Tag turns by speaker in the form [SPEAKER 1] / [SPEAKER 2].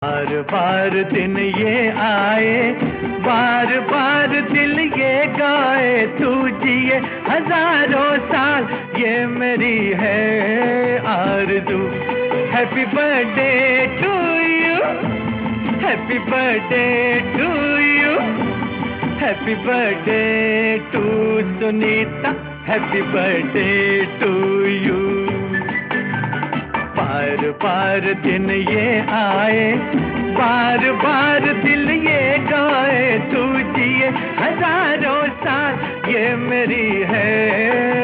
[SPEAKER 1] बार बार दिन ये आए, बार बार दिल ये गाए, तू जिए हजारों साल ये मेरी है आरज़ू। Happy birthday to you, happy birthday to you, happy birthday to Sunita, happy birthday to you. बार बार दिन ये आए, बार बार दिल ये गाए, तू जिए हजारों साल ये मेरी है